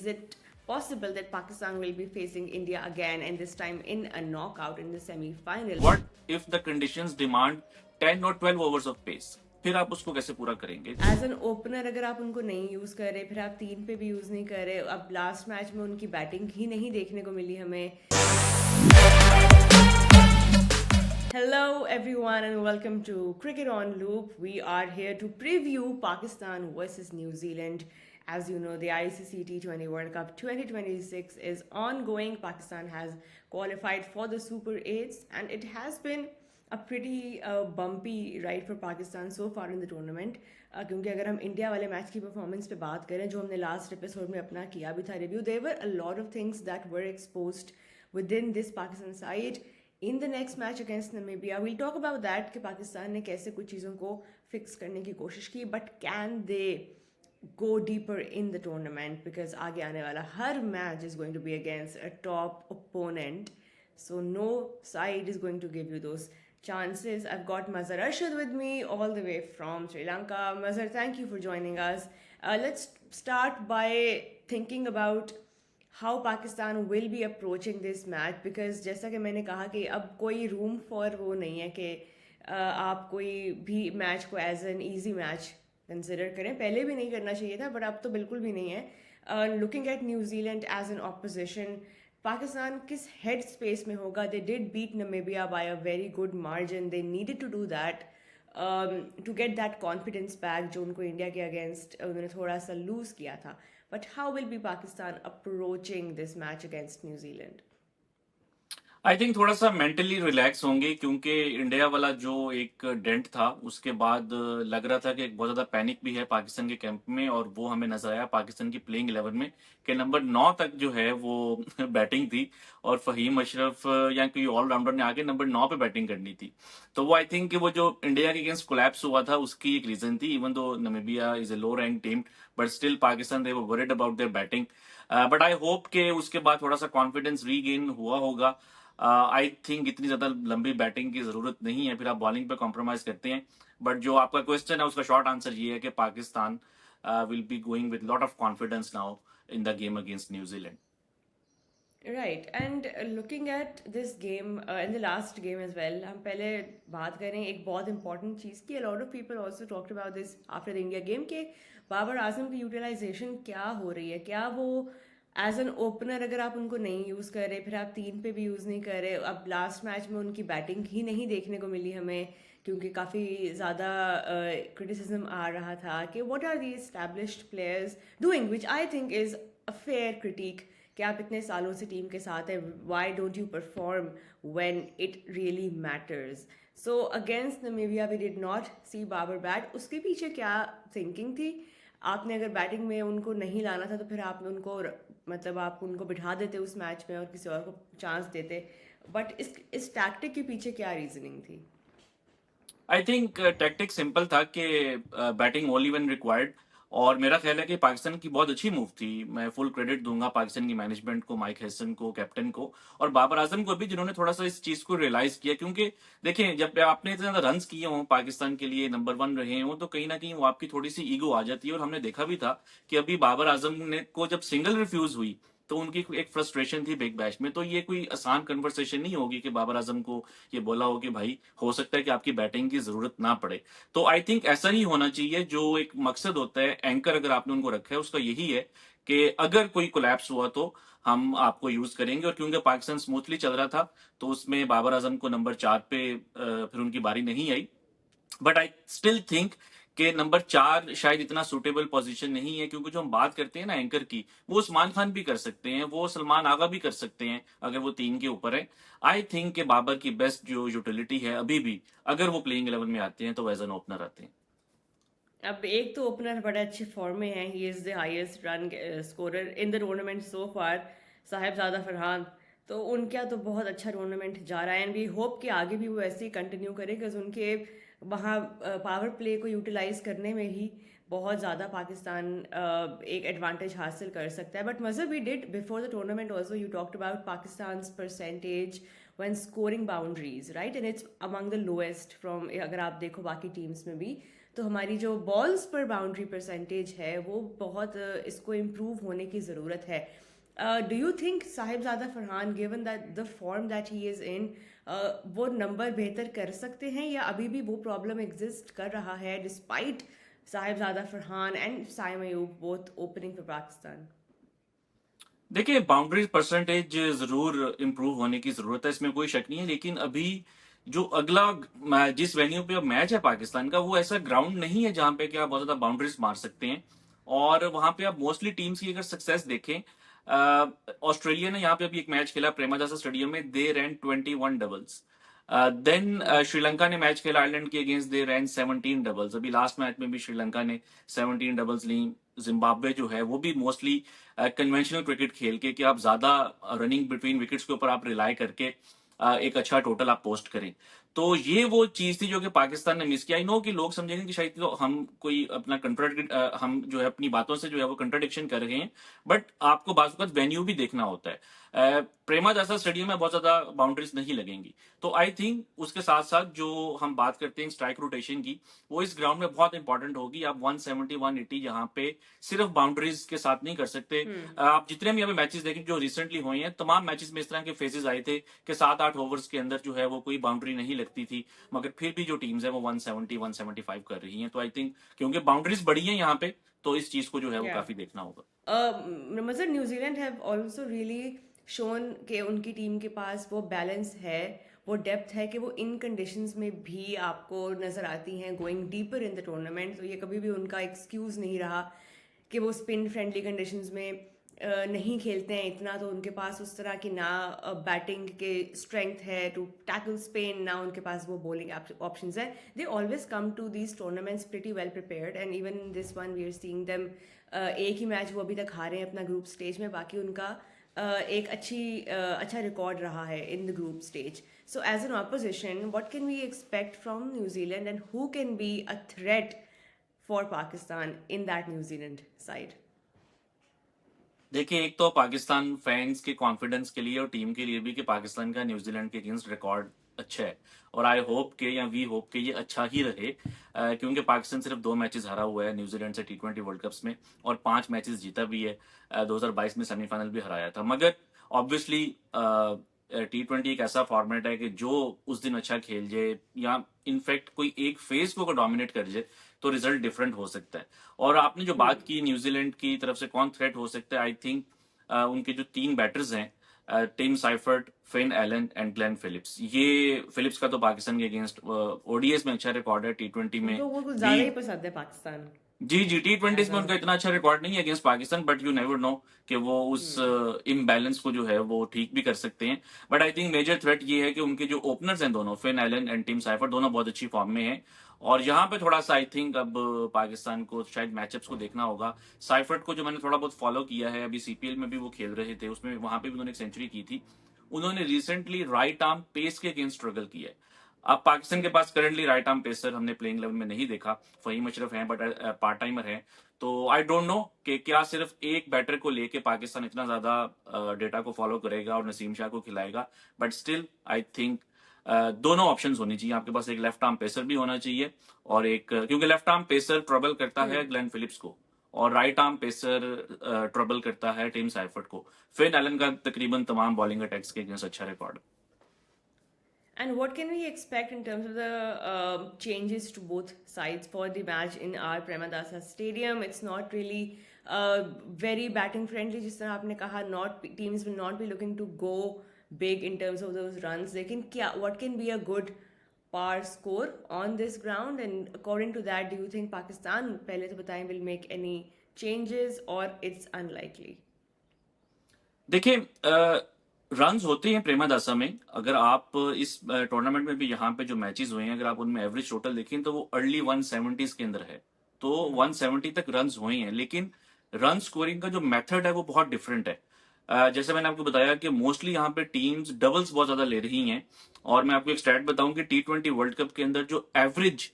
is it possible that Pakistan will be facing India again, and this time in a knockout in the semi-final? What if the conditions demand 10 or 12 overs of pace? फिर आप उसको कैसे पूरा करेंगे? As an opener अगर आप उनको नहीं यूज़ कर रहे, फिर आप 3 पे भी यूज़ नहीं कर रहे, अब लास्ट मैच में उनकी बैटिंग ही नहीं देखने को मिली हमें. Hello everyone and welcome to Cricket on Loop. We are here to preview Pakistan versus New Zealand. As you know, the ICC T20 World Cup 2026 is ongoing. Pakistan has qualified for the Super 8s and it has been a pretty bumpy ride for Pakistan so far in the tournament. क्योंकि अगर हम India वाले match की performance पे बात करें जो हमने लास्ट एपिसोड में अपना किया भी था review, there were a lot of things that were exposed within this Pakistan side. In the next match against Namibia, we'll talk about that कि पाकिस्तान ने कैसे कुछ चीज़ों को फिक्स करने की कोशिश की, but can they go deeper in the tournament? Because आगे आने वाला हर match is going to be against a top opponent, so no side is going to give you those chances. I've got Mazhar Arshad with me all the way from Sri Lanka. Mazhar, thank you for joining us. Let's start by thinking about how Pakistan will be approaching this match, because जैसा कि मैंने कहा कि अब कोई room for वो नहीं है कि आप कोई भी मैच को as an easy match consider करें. पहले भी नहीं करना चाहिए था बट अब तो बिल्कुल भी नहीं है. Looking at New Zealand as an opposition, Pakistan किस हेड स्पेस में होगा? They did beat Namibia by a very good margin. They needed to do that to get that confidence back जो उनको इंडिया के अगेंस्ट उन्होंने थोड़ा सा लूज़ किया था. But how will be Pakistan approaching this match against New Zealand? I think थोड़ा सा मेंटली रिलैक्स होंगे क्योंकि इंडिया वाला जो एक डेंट था उसके बाद लग रहा था कि एक बहुत ज्यादा पैनिक भी है पाकिस्तान के कैंप में, और वो हमें नजर आया पाकिस्तान की प्लेइंग 11 में कि नंबर 9 तक जो है वो बैटिंग थी और फहीम अशरफ या कोई ऑलराउंडर ने आके नंबर 9 पे बैटिंग करनी थी. तो वो आई थिंक कि वो जो इंडिया के अगेंस्ट कोलैप्स हुआ था उसकी एक रीजन थी. Even though Namibia is a low rank team but still Pakistan they were worried about their batting. But I hope के उसके बाद थोड़ा सा कॉन्फिडेंस रीगेन हुआ होगा. आई थिंक इतनी ज्यादा लंबी बैटिंग की जरूरत नहीं है, फिर आप बॉलिंग पे कॉम्प्रोमाइज करते हैं. बट जो आपका क्वेश्चन है उसका शॉर्ट आंसर ये है कि Pakistan will be going with lot of confidence now in the game against New Zealand. Right, and looking at this game and the last game as well, हम पहले बात करें एक बहुत important चीज़ की. A lot of people also talked about this after the India game कि बाबर आजम की utilisation क्या हो रही है. क्या वो एज एन ओपनर अगर आप उनको नहीं यूज़ कर रहे, फिर आप 3 पे भी यूज़ नहीं कर रहे, अब लास्ट मैच में उनकी बैटिंग ही नहीं देखने को मिली हमें क्योंकि काफ़ी ज़्यादा क्रिटिसिज्म आ रहा था कि what are the established players doing, which I think is a fair critic कि आप इतने सालों से टीम के साथ हैं, why don't you perform when it really matters. So against Namibia we did not see Babar bat. उसके पीछे क्या थिंकिंग थी? आपने अगर बैटिंग में उनको नहीं लाना था तो फिर आप उनको मतलब आप उनको बिठा देते उस मैच में और किसी और को चांस देते. बट इस टैक्टिक के पीछे क्या रीजनिंग थी? आई थिंक टैक्टिक सिंपल था कि बैटिंग ओनली व्हेन रिक्वायर्ड, और मेरा ख्याल है कि पाकिस्तान की बहुत अच्छी मूव थी. मैं फुल क्रेडिट दूंगा पाकिस्तान की मैनेजमेंट को, माइक हैसन को, कैप्टन को, और बाबर आजम को भी जिन्होंने थोड़ा सा इस चीज को रियलाइज किया. क्योंकि देखें जब आपने इतने ज्यादा रन किए हों, पाकिस्तान के लिए नंबर 1 रहे हों, तो कहीं ना कहीं वो आपकी थोड़ी सी ईगो आ जाती है. और हमने देखा भी था कि अभी बाबर आजम ने को जब सिंगल रिफ्यूज हुई तो उनकी एक फ्रस्ट्रेशन थी बिग बैश में. तो ये कोई आसान कन्वर्सेशन नहीं होगी कि बाबर आजम को ये बोला हो कि भाई हो सकता है कि आपकी बैटिंग की जरूरत ना पड़े. तो आई थिंक ऐसा नहीं होना चाहिए. जो एक मकसद होता है एंकर अगर आपने उनको रखा है उसका यही है कि अगर कोई कोलैप्स हुआ तो हम आपको यूज करेंगे. और क्योंकि पाकिस्तान स्मूथली चल रहा था तो उसमें बाबर आजम को नंबर 4 पे फिर उनकी बारी नहीं आई. बट आई स्टिल थिंक कि नंबर 4 शायद इतना सुटेबल पोजीशन नहीं है, क्योंकि जो हम बात करते हैं ना एंकर की, वो उस्मान खान भी कर सकते हैं, वो सलमान आगा भी कर सकते हैं अगर वो 3 के ऊपर है. आई थिंक कि बाबर की बेस्ट जो यूटिलिटी है अभी भी, अगर वो प्लेइंग 11 में आते हैं तो एज एन ओपनर आते हैं. अब एक तो ओपनर बड़े अच्छे फॉर्म में है, he is the highest run scorer in the tournament so far, Sahibzada Farhan. तो उनका तो बहुत अच्छा टूर्नामेंट जा रहा है एंड वी होप कि आगे भी वो ऐसे ही कंटिन्यू करें बिकॉज उनके वहाँ पावर प्ले को यूटिलाइज करने में ही बहुत ज़्यादा पाकिस्तान एक एडवांटेज हासिल कर सकता है. But measure we did before the tournament also, you talked about Pakistan percentage when scoring boundaries, right? And it's among the lowest from अगर आप देखो बाकी टीम्स में भी. तो हमारी जो बॉल्स पर बाउंड्री परसेंटेज है वो बहुत इसको इम्प्रूव होने की ज़रूरत है. Do you think Sahibzada Farhan given that the form that he is in वो नंबर बेहतर कर सकते हैं, या अभी भी वो प्रॉब्लम एग्जिस्ट कर रहा है despite Sahibzada Farhan and Saim Ayub both opening for Pakistan? देखिए, बाउंड्री परसेंटेज जरूर इम्प्रूव होने की जरूरत है, इसमें कोई शक नहीं है। लेकिन अभी जो अगला जिस वेन्यू पे अब मैच है पाकिस्तान का, वो ऐसा ग्राउंड नहीं है जहां पे कि आप बहुत ज्यादा बाउंड्रीज मार सकते हैं। और वहां पे आप मोस्टली टीम्स की अगर सक्सेस देखें, ऑस्ट्रेलिया ने यहाँ पे अभी एक मैच खेला प्रेमादासा स्टेडियम में, दे रैन 21 डबल्स। देन श्रीलंका ने मैच खेला आयरलैंड के अगेंस्ट, दे रैन 17 डबल्स। अभी लास्ट मैच में भी श्रीलंका ने 17 डबल्स ली। जिम्बाब्वे जो है वो भी मोस्टली कन्वेंशनल क्रिकेट खेल के, कि आप ज्यादा रनिंग बिटवीन विकेट्स के ऊपर आप रिलाई करके एक अच्छा टोटल आप पोस्ट करें। तो ये वो चीज थी जो कि पाकिस्तान ने मिस किया। आई नो कि लोग समझेंगे कि शायद तो हम कोई अपना कंट्राडिक्ट हम जो है अपनी बातों से जो है वो कंट्राडिक्शन कर रहे हैं, बट आपको बात वेन्यू भी देखना होता है। प्रेमादासा स्टेडियम में बहुत ज्यादा बाउंड्रीज नहीं लगेंगी। तो आई थिंक उसके साथ साथ जो हम बात करते हैं स्ट्राइक रोटेशन की, वो इस ग्राउंड में बहुत इंपॉर्टेंट होगी। आप 170 180 यहाँ पे सिर्फ बाउंड्रीज के साथ नहीं कर सकते। आप जितने भी यहाँ पे मैचेस देखें जो रिसेंटली हुए हैं, तमाम मैचेस में इस तरह के फेजेस आए थे कि 7-8 ओवर्स के अंदर जो है वो कोई बाउंड्री नहीं लगती थी, मगर फिर भी जो टीम्स है वो 170 175 कर रही हैं। तो आई थिंक क्योंकि बाउंड्रीज बढ़ी हैं यहाँ पे, तो इस चीज को जो है वो Yeah. काफी देखना होगा। मतलब New Zealand have also really shown कि उनकी टीम के पास वो बैलेंस है, वो डेप्थ है कि वो इन कंडीशंस में भी आपको नज़र आती हैं going deeper in the tournament. तो ये कभी भी उनका एक्सक्यूज़ नहीं रहा कि वो स्पिन फ्रेंडली कंडीशंस में नहीं खेलते हैं इतना. तो उनके पास उस तरह की ना बैटिंग के स्ट्रेंथ है टू टैकल स्पिन, ना उनके पास वो बॉलिंग ऑप्शंस है. They always come to these tournaments pretty well prepared, and even in this one we are seeing them. एक ही मैच वो अभी तक हारे हैं अपना ग्रुप स्टेज में, बाकी उनका एक अच्छा रिकॉर्ड रहा है in the group stage. So as an opposition what can we expect from New Zealand, and who can be a threat for Pakistan in that New Zealand side? देखिए, एक तो पाकिस्तान फैंस के कॉन्फिडेंस के लिए और टीम के लिए भी कि पाकिस्तान का न्यूजीलैंड के अगेंस्ट रिकॉर्ड अच्छा है, और आई होप के या वी होप के ये अच्छा ही रहे। क्योंकि पाकिस्तान सिर्फ 2 मैचेस हारा हुआ है न्यूजीलैंड से T20 वर्ल्ड कप्स में, और 5 मैचेस जीता भी है। 2022 में सेमीफाइनल भी हराया था। मगर ऑब्वियसली T20 एक ऐसा फॉर्मेट है कि जो उस दिन अच्छा खेल जाए, या इनफैक्ट कोई एक फेज को डोमिनेट कर जाए, तो रिजल्ट डिफरेंट हो सकता है। और आपने जो बात की न्यूजीलैंड की तरफ से कौन थ्रेट हो सकता है, आई थिंक उनके जो 3 बैटर्स हैं, Tim Seifert, Finn Allen and Glenn Phillips. ये फिलिप्स का तो पाकिस्तान के अगेंस्ट ओडीएस में अच्छा रिकॉर्ड है, T20 में तो वो कुछ भी। ज्यादा ही पसंद है पाकिस्तान जी जी, T20 एज में अ. उनका इतना अच्छा रिकॉर्ड नहीं है against Pakistan, but you never know कि वो उस इम्बैलेंस को जो है वो ठीक भी कर सकते हैं। But I think major threat ये है कि उनके जो ओपनर्स हैं दोनों, Finn Allen and Tim Seifert, दोनों बहुत अच्छी फॉर्म में हैं। और यहाँ पे थोड़ा सा आई थिंक अब पाकिस्तान को शायद मैचअप्स को देखना होगा। साइफर्ट को जो मैंने थोड़ा बहुत फॉलो किया है, अभी सीपीएल में भी वो खेल रहे थे, उसमें वहां पे भी उन्होंने एक सेंचुरी की थी। उन्होंने रिसेंटली राइट आर्म पेस के अगेंस्ट स्ट्रगल किया है। अब पाकिस्तान के पास करंटली राइट आर्म पेसर हमने प्लेइंग लेवल में नहीं देखा। फहीम अशरफ हैं, बट पार्ट टाइमर हैं। तो आई डोंट नो कि क्या सिर्फ एक बैटर को लेके पाकिस्तान इतना ज्यादा डेटा को फॉलो करेगा और नसीम शाह को खिलाएगा। बट स्टिल आई थिंक दोनों ऑप्शंस होनी चाहिए आपके पास। एक लेफ्ट आर्म पेसर भी होना चाहिए, और एक क्योंकि लेफ्ट आर्म पेसर ट्रबल करता है ग्लेन फिलिप्स को, और राइट आर्म पेसर ट्रबल करता है टिम साइफर्ट को। फिन एलन का तकरीबन तमाम बॉलिंग अटैक्स के अगेंस्ट अच्छा record. And what can we expect in terms of the changes to both sides for the match in our Premadasa Stadium? It's not really very batting friendly. जिस तरह आपने कहा, not teams will not be looking to go big in terms of those runs. लेकिन क्या what can be a good par score on this ground? And according to that, do you think Pakistan, पहले तो बताएं, will make any changes, or it's unlikely? देखिए, runs होते हैं प्रेमादासा में। अगर आप इस टूर्नामेंट में भी यहाँ पे जो मैचेस हुए हैं, अगर आप उनमें एवरेज टोटल देखें तो वो अर्ली 170s के अंदर है। तो 170 तक रन्स हुए हैं, लेकिन रन स्कोरिंग का जो मेथड है वो बहुत डिफरेंट है। जैसे मैंने आपको बताया कि मोस्टली यहाँ पे टीम्स डबल्स बहुत ज्यादा ले रही हैं। और मैं आपको एक स्टैट बताऊं कि T20 वर्ल्ड कप के अंदर जो एवरेज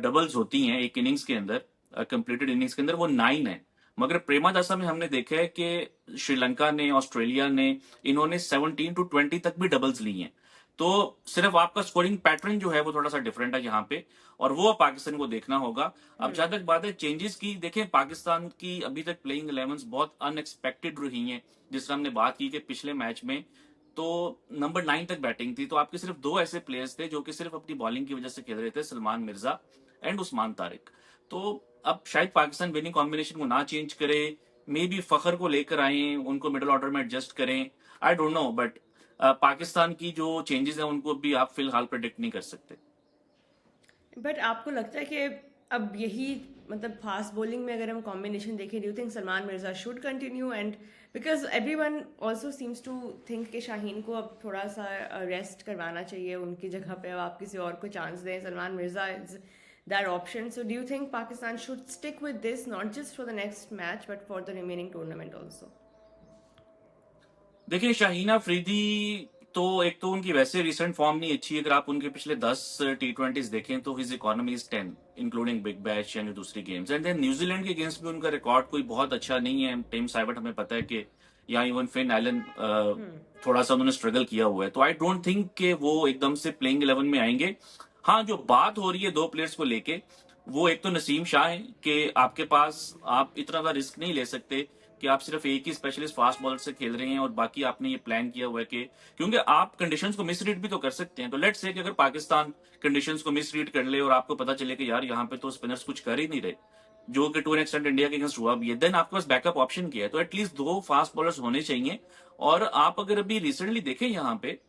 डबल्स होती हैं एक इनिंग्स के अंदर, कंप्लीटेड इनिंग्स के अंदर, वो 9 है। मगर प्रेमादासा में हमने देखा है कि श्रीलंका ने, ऑस्ट्रेलिया ने, इन्होंने 17 to 20 तक भी डबल्स ली हैं। तो सिर्फ आपका स्कोरिंग पैटर्न जो है वो थोड़ा सा डिफरेंट है यहाँ पे, और वो अब पाकिस्तान को देखना होगा। अब जहां तक बात है चेंजेस की, देखें पाकिस्तान की अभी तक प्लेइंग 11 बहुत अनएक्सपेक्टेड रही हैं। जिस तरह हमने बात की कि पिछले मैच में तो नंबर 9 तक बैटिंग थी, तो आपके सिर्फ दो ऐसे प्लेयर्स थे जो कि सिर्फ अपनी बॉलिंग की वजह से खेल रहे थे, सलमान मिर्जा एंड उस्मान तारिक। तो अब शायद पाकिस्तान विनिंग कॉम्बिनेशन को ना चेंज करे, मे बी फखर को लेकर आए, उनको मिडिल ऑर्डर में एडजस्ट करें, I don't know, but Pakistan की जो चेंजेस हैं उनको भी आप फिलहाल प्रेडिक्ट नहीं कर सकते। बट आपको लगता है कि अब यही मतलब फास्ट बॉलिंग में अगर हम कॉम्बिनेशन देखें, do you think Salman Mirza should continue? And because everyone also seems to think कि शाहीन को अब थोड़ा सा रेस्ट करवाना चाहिए, उनकी जगह पे अब आप किसी और को चांस दें। Salman Mirza is that option, so do you think Pakistan should stick with this not just for the next match but for the remaining tournament also? देखिए शाहीन अफरीदी तो एक तो उनकी वैसे रिसेंट फॉर्म नहीं अच्छी है। अगर आप उनके पिछले 10 T20s देखें तो his economy is 10 including big bash यानी दूसरी गेम्स। एंड देन न्यूजीलैंड के अगेंस्ट भी उनका रिकॉर्ड कोई बहुत अच्छा नहीं है। टिम साइबर्ट हमें पता है कि यहाँ इवन फिन एलन थोड़ा सा उन्होंने स्ट्रगल किया हुआ है, तो आई डोंट थिंक कि वो एकदम से प्लेइंग 11 में आएंगे। हाँ, जो बात हो रही है दो प्लेयर्स को लेके, वो एक तो नसीम शाह है कि आपके पास आप इतना बड़ा रिस्क नहीं ले सकते कि आप सिर्फ एक ही स्पेशलिस्ट फास्ट बॉलर से खेल रहे हैं और बाकी आपने ये प्लान किया हुआ है कि, क्योंकि आप कंडीशंस को मिसरीड भी तो कर सकते हैं। तो लेट्स से कि अगर पाकिस्तान कंडीशंस को मिसरीड कर ले और आपको पता चले कि यार यहाँ पे तो स्पिनर्स कुछ कर ही नहीं रहे, जो कि टू एन एक्सटेंट इंडिया के अगेंस्ट हुआ भी है, देन आपके पास बैकअप ऑप्शन किया है। तो एटलीस्ट दो फास्ट बॉलर्स होने चाहिए। और आप अगर अभी रिसेंटली देखें यहाँ पे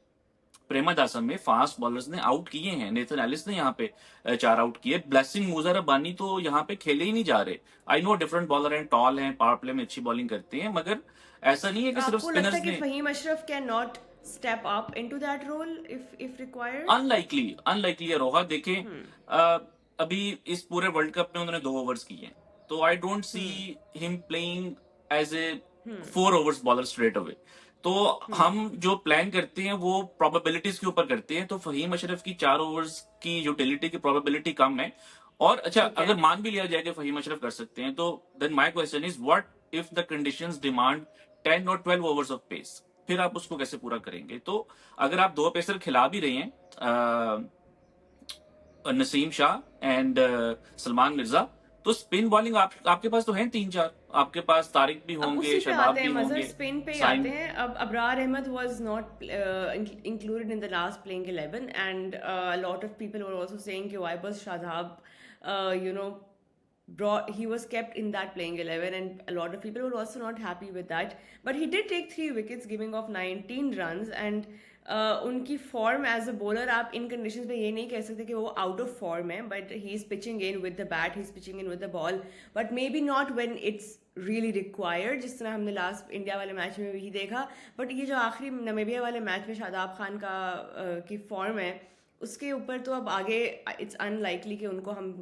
प्रेमादासन में फास्ट बॉलर्स ने आउट किए हैं। नेथन एलिस ने यहाँ पे 4 आउट किए। ब्लेसिंग मुजर रब्बानी तो यहाँ पे खेले ही नहीं जा रहे। आई नो डिफरेंट बॉलर हैं, टॉल हैं, पावर प्ले में अच्छी बॉलिंग करते हैं, मगर ऐसा नहीं है तो कि सिर्फ आपको लगता है स्पिनर्स कि ने। Faheem Ashraf can not step up into that role if required? Unlikely unlikely है रोहा। देखें अभी इस पूरे वर्ल्ड कप में उन्होंने 2 ओवर्स किए हैं, तो I don't see him playing as a 4 overs bowler straight away. तो हम जो प्लान करते हैं वो प्रोबेबिलिटीज के ऊपर करते हैं। तो फहीम अशरफ की 4 ओवर्स की यूटिलिटी की प्रोबेबिलिटी कम है। और अच्छा, ठीक है। अगर मान भी लिया जाए कि फहीम अशरफ कर सकते हैं, तो then my question is what if the conditions demand 10 और 12 ओवर्स ऑफ पेस, फिर आप उसको कैसे पूरा करेंगे? तो अगर आप दो पेसर खिला भी रहे हैं, नसीम शाह एंड सलमान मिर्जा, तो स्पिन बॉलिंग आपके पास तो है 3-4। आपके पास तारिक भी अब होंगे, उसी पे शबाब आते हैं भी मजर, होंगे, स्पिन पे ही आते साइम। हैं। अब Abrar Ahmed was not included in the last playing 11 and lot of people were also saying कि why was Shadab you know brought he was kept in that playing 11, and a lot of people were also not happy with that, but he did take 3 wickets giving off 19 runs and उनकी form as a bowler आप इन conditions में ये नहीं कह सकते कि वो out of form है, but he is pitching in with the bat, he is pitching in with the ball, but may be not when it's really required, जिस तरह हमने लास्ट इंडिया वाले मैच में भी देखा। बट ये जो आखिरी नमीबिया वाले मैच में शादाब खान का की फॉर्म है, उसके ऊपर तो अब आगे इट्स अनलाइकली कि उनको हम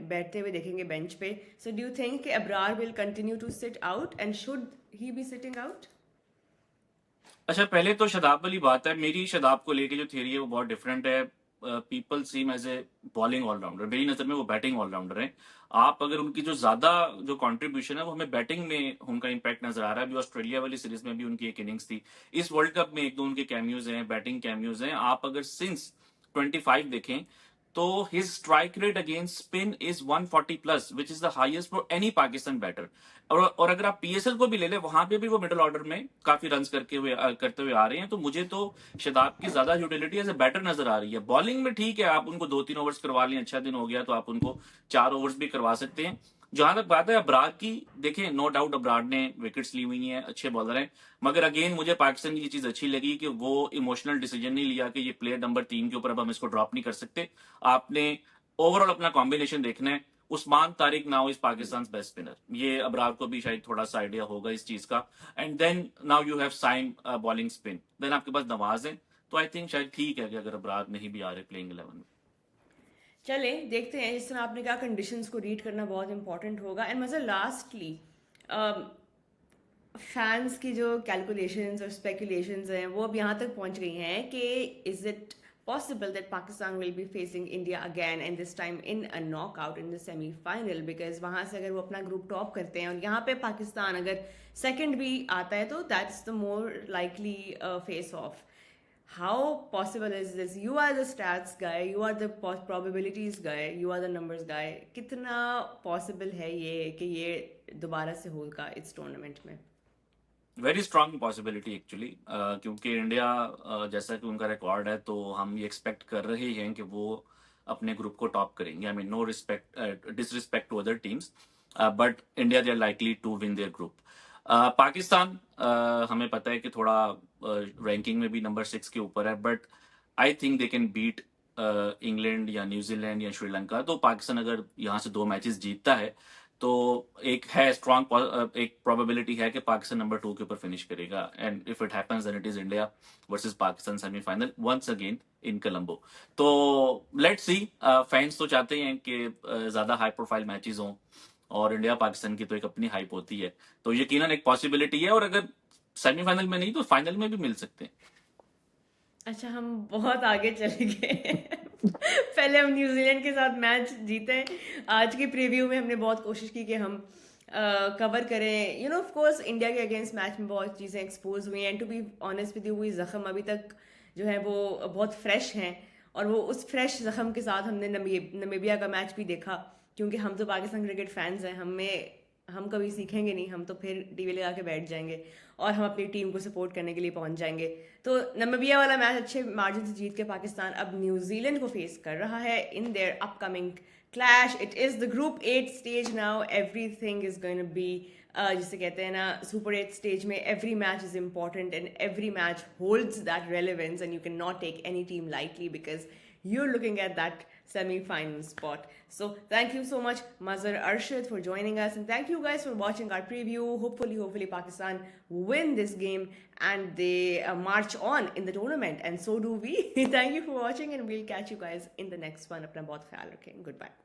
बैठते हुए देखेंगे बेंच पे। सो डू यू थिंक कि Abrar will continue to sit out and should he be sitting out? अच्छा, पहले तो शदाब वाली बात है। मेरी शदाब को लेके जो थियरी है वो बहुत डिफरेंट है। People seem as a bowling all-rounder, मेरी नजर में वो बैटिंग ऑलराउंडर है। आप अगर उनकी जो ज्यादा जो कंट्रीब्यूशन है वो हमें बैटिंग में उनका इंपैक्ट नजर आ रहा है। अभी ऑस्ट्रेलिया वाली सीरीज में भी उनकी एक इनिंग्स थी। इस वर्ल्ड कप में एक दो उनके कैमियोज हैं, बैटिंग कैमियोज हैं। आप अगर सिंस 25 देखें तो his strike rate against spin is 140+, which is the highest for any Pakistan batter. और अगर आप पीएसएल को भी ले ले, वहां पे भी वो मिडिल ऑर्डर में काफी रन करते हुए आ रहे हैं। तो मुझे तो शदाब की ज्यादा यूटिलिटी एज ए बैटर नजर आ रही है। बॉलिंग में ठीक है, आप उनको 2-3 ओवर्स करवा लें, अच्छा दिन हो गया तो आप उनको 4 ओवर्स भी करवा सकते हैं। जहां तक बात है अबरार की, देखें नो डाउट अबरार ने विकेट्स ली हुई हैं, अच्छे बॉलर हैं, मगर अगेन मुझे पाकिस्तान की ये चीज अच्छी लगी कि वो इमोशनल डिसीजन नहीं लिया कि ये प्लेयर नंबर 3 के ऊपर अब हम इसको ड्रॉप नहीं कर सकते। आपने ओवरऑल अपना कॉम्बिनेशन देखना है। Usman Tariq now is Pakistan best spinner, ये अबरार को भी शायद थोड़ा सा आइडिया होगा इस चीज का। And then now you have Saim bowling spin, then आपके पास नवाज है। तो आई थिंक शायद ठीक है कि अगर अबरार नहीं भी आ रहे प्लेइंग 11 में। चले देखते हैं, जिस तरह आपने कहा कंडीशंस को रीड करना बहुत इंपॉर्टेंट होगा। एंड मज़ा लास्टली फैंस की जो कैलकुलेशंस और स्पेकुलेशंस हैं वो अब यहाँ तक पहुँच गई हैं कि is it possible that Pakistan will be facing India again, and this time in a knockout in the semi-final, because वहाँ से अगर वो अपना ग्रुप टॉप करते हैं और यहाँ पे पाकिस्तान अगर सेकंड भी आता है तो that's the more likely face off. how possible is this? You are the stats guy, you are the probabilities guy, you are the numbers guy. कितना possible है ये कि ये दोबारा से होगा इस टूर्नामेंट में? वेरी स्ट्रांग पॉसिबिलिटी एक्चुअली, क्योंकि इंडिया जैसा कि उनका रिकॉर्ड है तो हम ये एक्सपेक्ट कर रहे हैं कि वो अपने ग्रुप को टॉप करेंगे. I mean no respect disrespect to other teams, but India they are likely to win their group. Pakistan हमें पता है कि थोड़ा रैंकिंग में भी नंबर 6 के ऊपर है, but I think they can beat England या न्यूजीलैंड या श्रीलंका. तो पाकिस्तान अगर यहाँ से 2 मैचेस जीतता है तो एक है स्ट्रॉन्ग एक प्रोबेबिलिटी है कि पाकिस्तान नंबर 2 के ऊपर फिनिश करेगा. And if it happens then it is India versus Pakistan semifinal once again in Colombo. तो लेट्स सी. फैंस तो चाहते हैं कि ज्यादा हाई प्रोफाइल मैचेस हों, और इंडिया पाकिस्तान की तो एक अपनी हाइप होती है, तो यकीनन एक पॉसिबिलिटी है. और अगर सेमीफाइनल में नहीं तो फाइनल में भी मिल सकते हैं. अच्छा, हम बहुत आगे चले गए. पहले हम न्यूजीलैंड के साथ मैच जीते. आज की प्रीव्यू में हमने बहुत कोशिश की कि हम कवर करें. ऑफ कोर्स इंडिया के अगेंस्ट मैच में बहुत चीज़ें एक्सपोज हुई हैं. To be honest with you, हुई ज़ख्म अभी तक जो है वो बहुत फ्रेश हैं, और वो उस फ्रेश ज़ख्म के साथ हमने नमीबिया का मैच भी देखा. क्योंकि हम तो पाकिस्तान क्रिकेट फैंस हैं, हम कभी सीखेंगे नहीं, हम तो फिर टीवी लगा के बैठ जाएंगे और हम अपनी टीम को सपोर्ट करने के लिए पहुंच जाएंगे. तो नमीबिया वाला मैच अच्छे मार्जिन से जीत के पाकिस्तान अब न्यूजीलैंड को फेस कर रहा है in their upcoming clash. It is the group 8 stage now. Everything is going to be, जिसे कहते हैं ना, सुपर 8 स्टेज में every match is important and every match holds that relevance, and you can not take any team lightly because you're looking at that semi-final spot. So thank you so much, Mazhar Arshad, for joining us, and thank you guys for watching our preview. Hopefully Pakistan win this game and they march on in the tournament, and so do we. Thank you for watching, and we'll catch you guys in the next one. Apna bahut khayal rakhein. Goodbye.